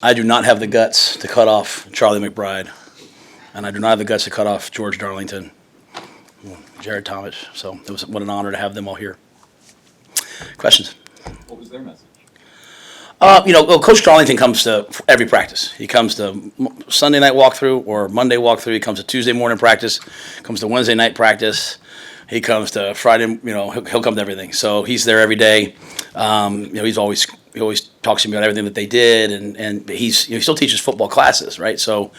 I do not have the guts to cut off Charlie McBride, and I do not have the guts to cut off George Darlington, Jared Thomas. So it was what an honor to have them all here. Questions? What was their message? Coach Darlington comes to every practice. He comes to Sunday night walkthrough or Monday walkthrough. He comes to Tuesday morning practice. Comes to Wednesday night practice. He comes to Friday. He'll come to everything. So he's there every day. He always talks to me about everything that they did, and he still teaches football classes, right? So,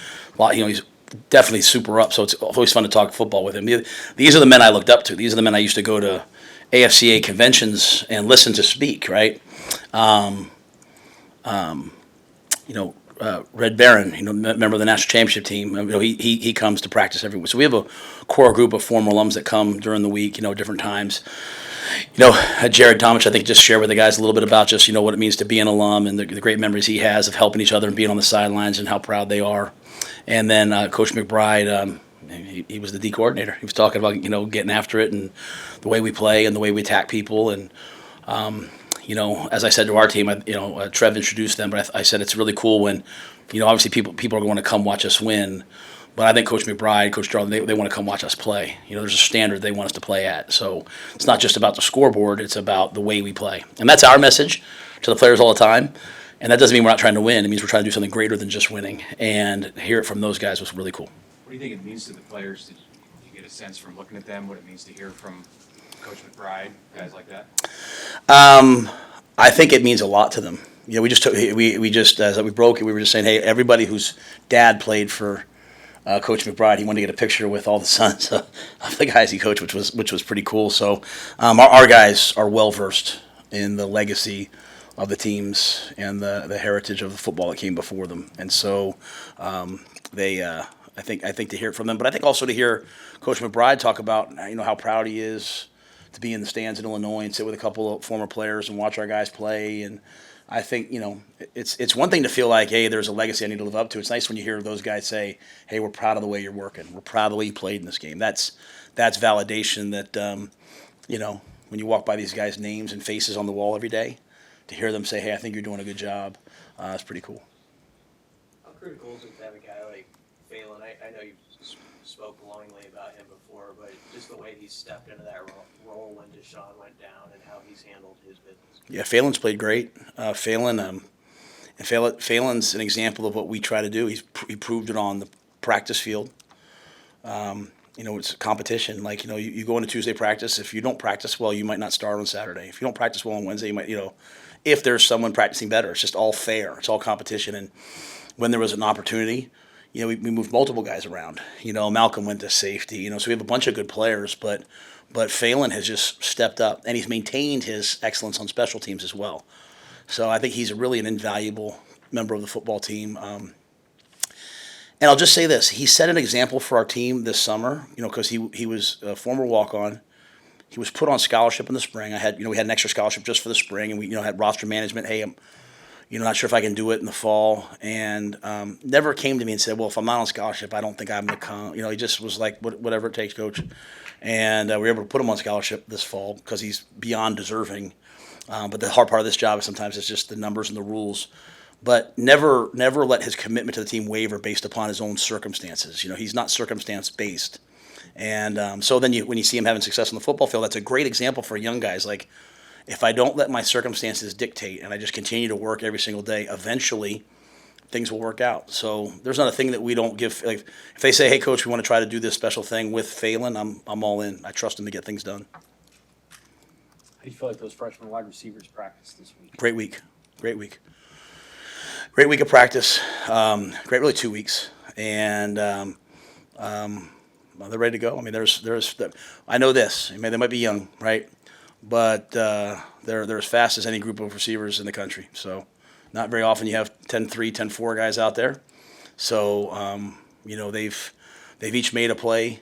he's definitely super up. So it's always fun to talk football with him. These are the men I looked up to. These are the men I used to go to AFCA conventions and listen to speak, right? Red Barron, member of the national championship team. He comes to practice every week. So we have a core group of former alums that come during the week, different times. Jared Thomas, I think, just shared with the guys a little bit about just, what it means to be an alum and the great memories he has of helping each other and being on the sidelines and how proud they are. And then Coach McBride, he was the D coordinator. He was talking about, getting after it and the way we play and the way we attack people. And, as I said to our team, Trev introduced them, but I said it's really cool when, obviously people are going to come watch us win. But I think Coach McBride, Coach Darlington, they want to come watch us play. There's a standard they want us to play at. So it's not just about the scoreboard, it's about the way we play. And that's our message to the players all the time. And that doesn't mean we're not trying to win. It means we're trying to do something greater than just winning. And to hear it from those guys was really cool. What do you think it means to the players? Did you get a sense from looking at them what it means to hear from Coach McBride, guys like that? I think it means a lot to them. We just as we broke it, we were just saying, hey, everybody whose dad played for Coach McBride, he wanted to get a picture with all the sons of the guys he coached, which was pretty cool. So our guys are well versed in the legacy of the teams and the heritage of the football that came before them, and so I think to hear it from them, but I think also to hear Coach McBride talk about how proud he is to be in the stands in Illinois and sit with a couple of former players and watch our guys play. And I think, it's one thing to feel like, hey, there's a legacy I need to live up to. It's nice when you hear those guys say, hey, we're proud of the way you're working. We're proud of the way you played in this game. That's validation that, when you walk by these guys' names and faces on the wall every day, to hear them say, hey, I think you're doing a good job, it's pretty cool. How critical is it to have a guy like Failen? I know you've spoke glowingly about him before, but just the way he stepped into that role when Deshaun went down and how he's handled his business. Yeah, Phelan's played great. Phelan's an example of what we try to do. He proved it on the practice field. It's a competition. Like, you go into Tuesday practice. If you don't practice well, you might not start on Saturday. If you don't practice well on Wednesday, you might, if there's someone practicing better. It's just all fair. It's all competition. And when there was an opportunity, we moved multiple guys around. Malcolm went to safety. So we have a bunch of good players, but Failen has just stepped up, and he's maintained his excellence on special teams as well. So I think he's really an invaluable member of the football team. And I'll just say this: he set an example for our team this summer. Because he was a former walk-on. He was put on scholarship in the spring. We had an extra scholarship just for the spring, and we had roster management. Hey, I'm not sure if I can do it in the fall, and never came to me and said, well, if I'm not on scholarship, I don't think I'm going to come. He just was like, whatever it takes, coach. And we were able to put him on scholarship this fall because he's beyond deserving. But the hard part of this job is sometimes it's just the numbers and the rules. But never let his commitment to the team waver based upon his own circumstances. He's not circumstance-based. And so then when you see him having success on the football field, that's a great example for young guys. Like, if I don't let my circumstances dictate and I just continue to work every single day, eventually things will work out. So there's not a thing that we don't give. Like, if they say, hey, coach, we want to try to do this special thing with Failen, I'm all in. I trust him to get things done. How do you feel like those freshman wide receivers practice this week? Great week. Great week of practice. Great, really 2 weeks. And they're ready to go. I mean, I know this. I mean, they might be young, right? But they're as fast as any group of receivers in the country. So not very often you have 10-3, 10-4 guys out there. So, they've each made a play.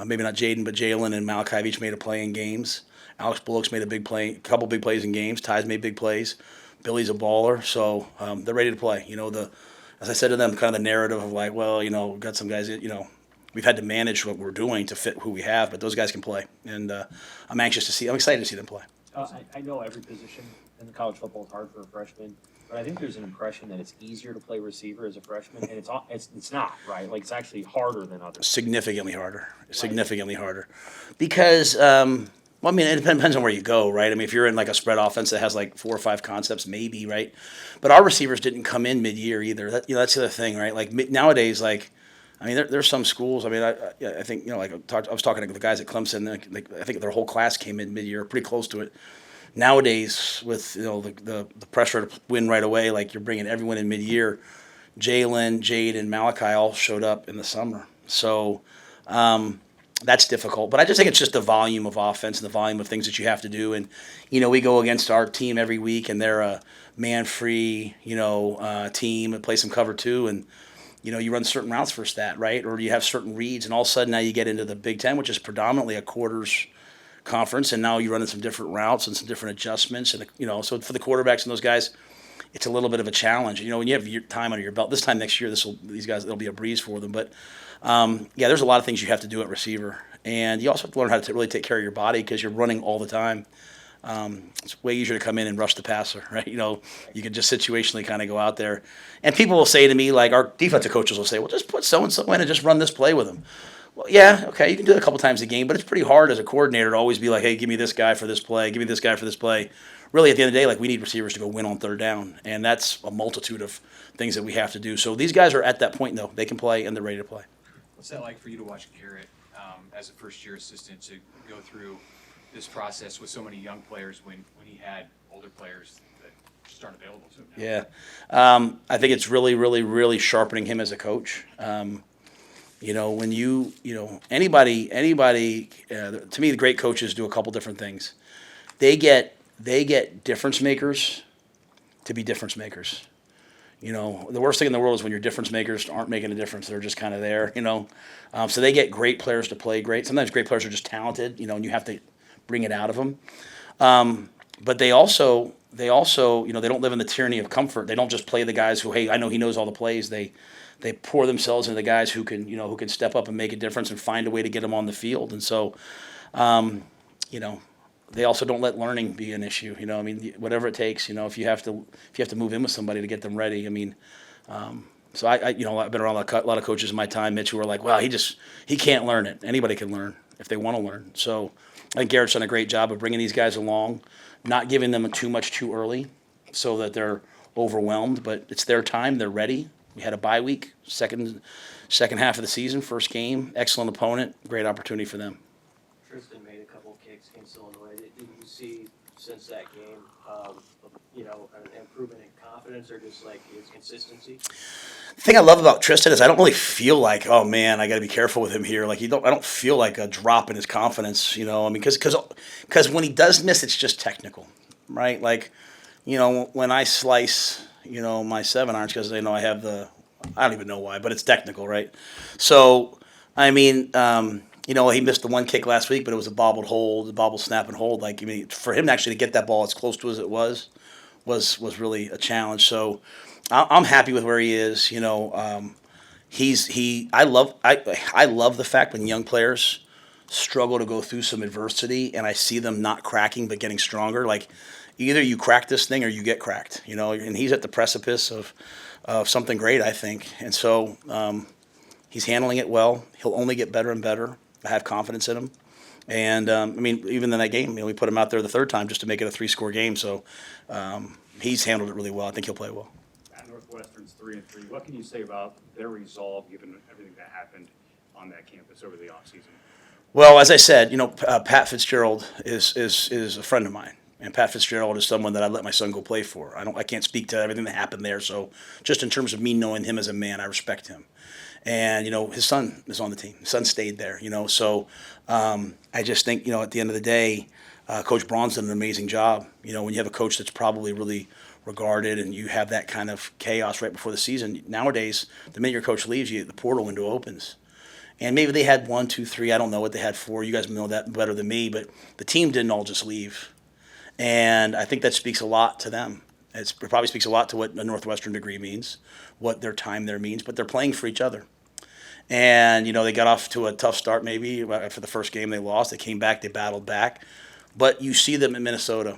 Maybe not Jaden, but Jalen and Malachi have each made a play in games. Alex Bullock's made a couple big plays in games. Ty's made big plays. Billy's a baller. So they're ready to play. As I said to them, kind of the narrative of like, well, we've got some guys, we've had to manage what we're doing to fit who we have, but those guys can play. And I'm excited to see them play. I know every position in the college football is hard for a freshman. But I think there's an impression that it's easier to play receiver as a freshman, and it's not, right? Like, it's actually harder than others. Significantly harder. Significantly harder. Because, well, I mean, it depends on where you go, right? I mean, if you're in like a spread offense that has like 4 or 5 concepts, maybe, right? But our receivers didn't come in mid-year either. That's the other thing, right? Like nowadays, like, I mean, there's some schools. I mean, I think like I was talking to the guys at Clemson. Like, I think their whole class came in mid-year, pretty close to it. Nowadays, with the pressure to win right away, like you're bringing everyone in mid-year. Jalen, Jade, and Malachi all showed up in the summer, so that's difficult. But I just think it's just the volume of offense and the volume of things that you have to do. And we go against our team every week, and they're a man-free team and play some cover two, and you run certain routes for stat, right? Or you have certain reads, and all of a sudden now you get into the Big Ten, which is predominantly a quarters conference, and now you're running some different routes and some different adjustments, and so for the quarterbacks and those guys, it's a little bit of a challenge. When you have your time under your belt, this time next year, these guys, it'll be a breeze for them. But there's a lot of things you have to do at receiver, and you also have to learn how to really take care of your body because you're running all the time. It's way easier to come in and rush the passer, right? You can just situationally kind of go out there, and people will say to me, like our defensive coaches will say, "Well, just put so and so in and just run this play with them." Well, yeah, okay, you can do it a couple times a game, but it's pretty hard as a coordinator to always be like, hey, give me this guy for this play, give me this guy for this play. Really, at the end of the day, like we need receivers to go win on third down, and that's a multitude of things that we have to do. So these guys are at that point, though. They can play, and they're ready to play. What's that like for you to watch Garrett as a first-year assistant to go through this process with so many young players when he had older players that just aren't available to him now? Yeah. I think it's really, really, really sharpening him as a coach. When anybody, to me, the great coaches do a couple different things. They get difference makers to be difference makers. The worst thing in the world is when your difference makers aren't making a difference. They're just kind of there, So they get great players to play great. Sometimes great players are just talented, and you have to bring it out of them. But they also, they don't live in the tyranny of comfort. They don't just play the guys who, hey, I know he knows all the plays. They pour themselves into the guys who can step up and make a difference and find a way to get them on the field. And so, they also don't let learning be an issue. Whatever it takes. If you have to move in with somebody to get them ready. So I've been around a lot of coaches in my time, Mitch, who are like, well, he can't learn it. Anybody can learn if they want to learn. So I think Garrett's done a great job of bringing these guys along, not giving them too much too early, so that they're overwhelmed. But it's their time. They're ready. We had a bye week, second half of the season, first game, excellent opponent, great opportunity for them. Tristan made a couple of kicks against Illinois. Did you see since that game, an improvement in confidence or just like his consistency? The thing I love about Tristan is I don't really feel like, oh man, I got to be careful with him here. Like I don't feel like a drop in his confidence. Because when he does miss, it's just technical, right? Like, when I slice, my 7-irons, because I have I don't even know why, but it's technical, right? So, he missed the one kick last week, but it was a bobbled snap and hold. For him actually to get that ball as close to as it was really a challenge. So I'm happy with where he is. I love the fact when young players struggle to go through some adversity and I see them not cracking but getting stronger. Like either you crack this thing or you get cracked. And he's at the precipice of something great, I think. And so he's handling it well. He'll only get better and better. I have confidence in him. And, even in that game, we put him out there the third time just to make it a 3-score game. So he's handled it really well. I think he'll play well. At Northwestern's 3-3, what can you say about their resolve given everything that happened on that campus over the offseason? Well, as I said, Pat Fitzgerald is a friend of mine. And Pat Fitzgerald is someone that I'd let my son go play for. I can't speak to everything that happened there. So just in terms of me knowing him as a man, I respect him. And, his son is on the team. His son stayed there, So I just think, at the end of the day, Coach Braun's done an amazing job. When you have a coach that's probably really regarded and you have that kind of chaos right before the season, nowadays, the minute your coach leaves, the portal window opens. And maybe they had 1, 2, 3, I don't know what they had 4. You guys know that better than me, but the team didn't all just leave. And I think that speaks a lot to them. It probably speaks a lot to what a Northwestern degree means, what their time there means, but they're playing for each other. And, they got off to a tough start maybe after the first game they lost. They came back, they battled back. But you see them in Minnesota.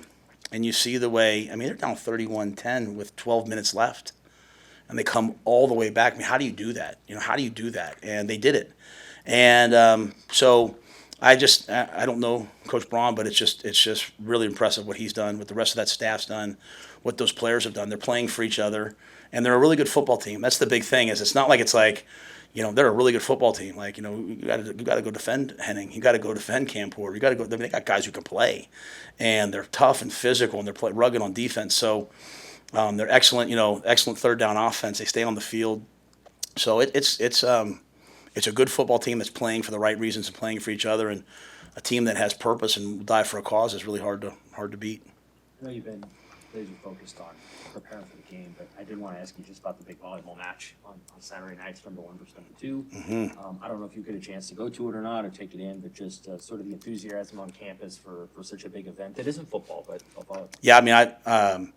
and you see the way, I mean, they're down 31-10 with 12 minutes left, and they come all the way back. I mean, how do you do that? How do you do that? And they did it. And so I don't know Coach Braun, but it's just really impressive what he's done, what the rest of that staff's done, what those players have done. They're playing for each other, and they're a really good football team. That's the big thing. Is it's not like they're a really good football team. You got to go defend Henning. You got to go defend Campor. You got to go. I mean, they got guys who can play, and they're tough and physical, and they're rugged on defense. So they're excellent. Excellent third down offense. They stay on the field. So it's a good football team that's playing for the right reasons and playing for each other, and a team that has purpose and will die for a cause is really hard to beat. I know you've been laser focused on preparing for the game, but I did want to ask you just about the big volleyball match on Saturday nights, number 1 versus number 2. I don't know if you get a chance to go to it or not, or take it in, but just sort of the enthusiasm on campus for such a big event. It isn't football, but volleyball. Yeah, I mean,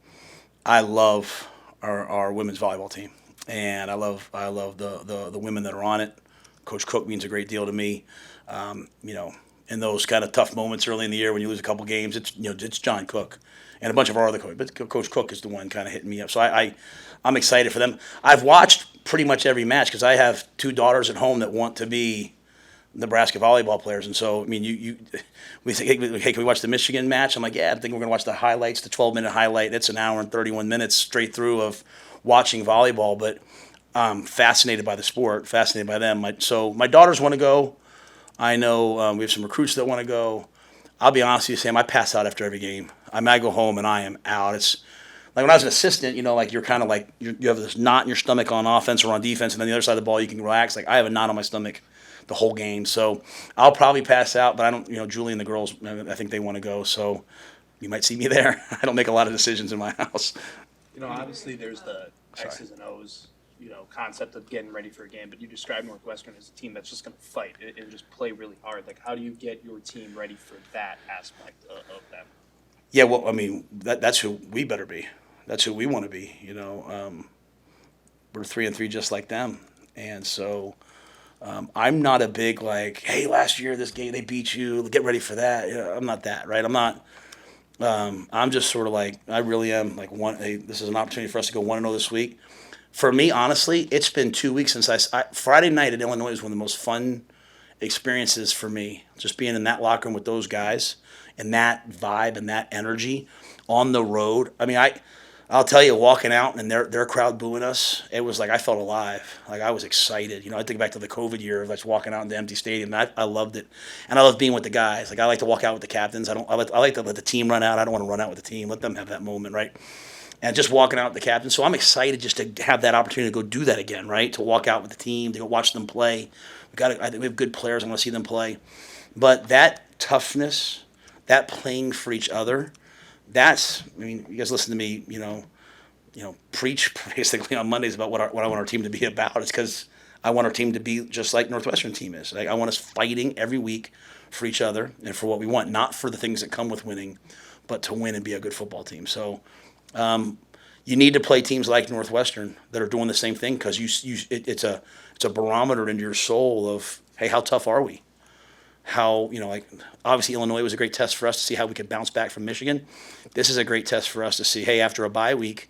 I love our women's volleyball team, and I love the women that are on it. Coach Cook means a great deal to me. In those kind of tough moments early in the year when you lose a couple games, it's John Cook and a bunch of our other coaches, but Coach Cook is the one kind of hitting me up. So I'm excited for them. I've watched pretty much every match because I have 2 daughters at home that want to be Nebraska volleyball players, and so I mean, we say, hey, can we watch the Michigan match? I'm like, yeah, I think we're going to watch the highlights, the 12-minute highlight. It's an hour and 31 minutes straight through of watching volleyball, but I'm fascinated by the sport, fascinated by them. So my daughters want to go. I know we have some recruits that want to go. I'll be honest with you, Sam, I pass out after every game. I go home and I am out. It's like when I was an assistant, you're kind of like you have this knot in your stomach on offense or on defense, and then the other side of the ball you can relax. Like I have a knot on my stomach the whole game, so I'll probably pass out. But I don't, Julie and the girls, I think they want to go, so you might see me there. I don't make a lot of decisions in my house. Obviously there's the X's and O's, concept of getting ready for a game, but you describe Northwestern as a team that's just going to fight and just play really hard. Like, how do you get your team ready for that aspect of them? Yeah, well, I mean, that's who we better be. That's who we want to be. We're 3-3 just like them, and so I'm not a big hey, last year this game they beat you, get ready for that. I'm not that, right? I'm not. I'm just sort of I really am hey, this is an opportunity for us to go 1-0 this week. For me, honestly, it's been 2 weeks since Friday night at Illinois was one of the most fun experiences for me. Just being in that locker room with those guys and that vibe and that energy on the road. I mean, I'll tell you, walking out and their crowd booing us, it was I felt alive. I was excited. I think back to the COVID year of us walking out in the empty stadium. I loved it, and I love being with the guys. I like to walk out with the captains. I like to let the team run out. I don't want to run out with the team. Let them have that moment, right? And just walking out with the captain. So I'm excited just to have that opportunity to go do that again, right? To walk out with the team, to go watch them play. I think we have good players. I want to see them play. But that toughness, that playing for each other, you guys listen to me, preach basically on Mondays about what I want our team to be about. It's because I want our team to be just like Northwestern team is. I want us fighting every week for each other and for what we want, not for the things that come with winning, but to win and be a good football team. So you need to play teams like Northwestern that are doing the same thing because it's a barometer into your soul of, hey, how tough are we? How, obviously Illinois was a great test for us to see how we could bounce back from Michigan. This is a great test for us to see, hey, after a bye week,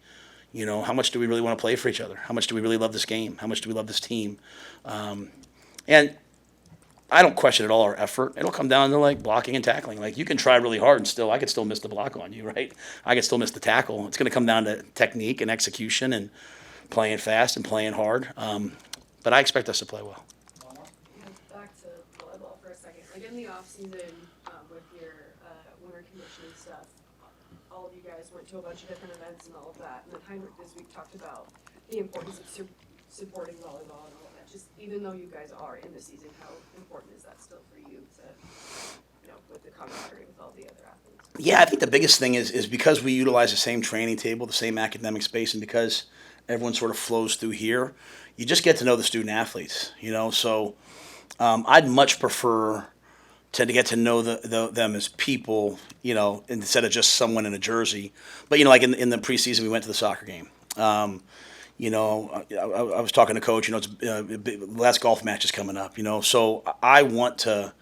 how much do we really want to play for each other? How much do we really love this game? How much do we love this team? And I don't question at all our effort. It'll come down to blocking and tackling. You can try really hard and I could still miss the block on you, right? I could still miss the tackle. It's going to come down to technique and execution and playing fast and playing hard. But I expect us to play well. Back to volleyball for a second. In the off season, with your winter conditioning stuff, all of you guys went to a bunch of different events and all of that. And then Heinrich this week talked about the importance of supporting volleyball and all of that. Just even though you guys are in the season, how important is that still for you to, with the camaraderie with all the other athletes? Yeah, I think the biggest thing is because we utilize the same training table, the same academic space, and because everyone sort of flows through here, you just get to know the student athletes, So I'd much prefer to get to know them as people, instead of just someone in a jersey. But, in the preseason, we went to the soccer game. I was talking to Coach. It's the last golf match is coming up. So I want to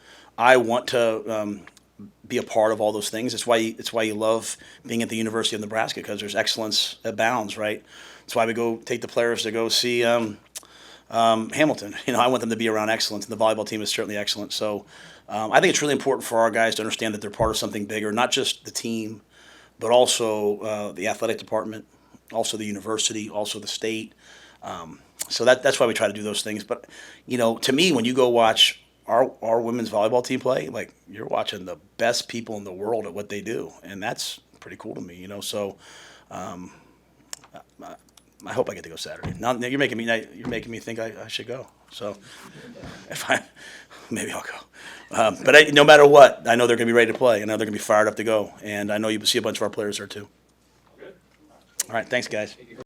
be a part of all those things. It's why you love being at the University of Nebraska, because there's excellence abounds, right? That's why we go take the players to go see Hamilton. I want them to be around excellence, and the volleyball team is certainly excellent. So I think it's really important for our guys to understand that they're part of something bigger, not just the team, but also the athletic department, also the university, also the state. So that's why we try to do those things. But to me, when you go watch our women's volleyball team play, like, you're watching the best people in the world at what they do, and that's pretty cool to me. So I hope I get to go Saturday. Now you're making me think I should go. So maybe I'll go. But no matter what, I know they're going to be ready to play. I know they're going to be fired up to go, and I know you will see a bunch of our players there too. All right, thanks, guys.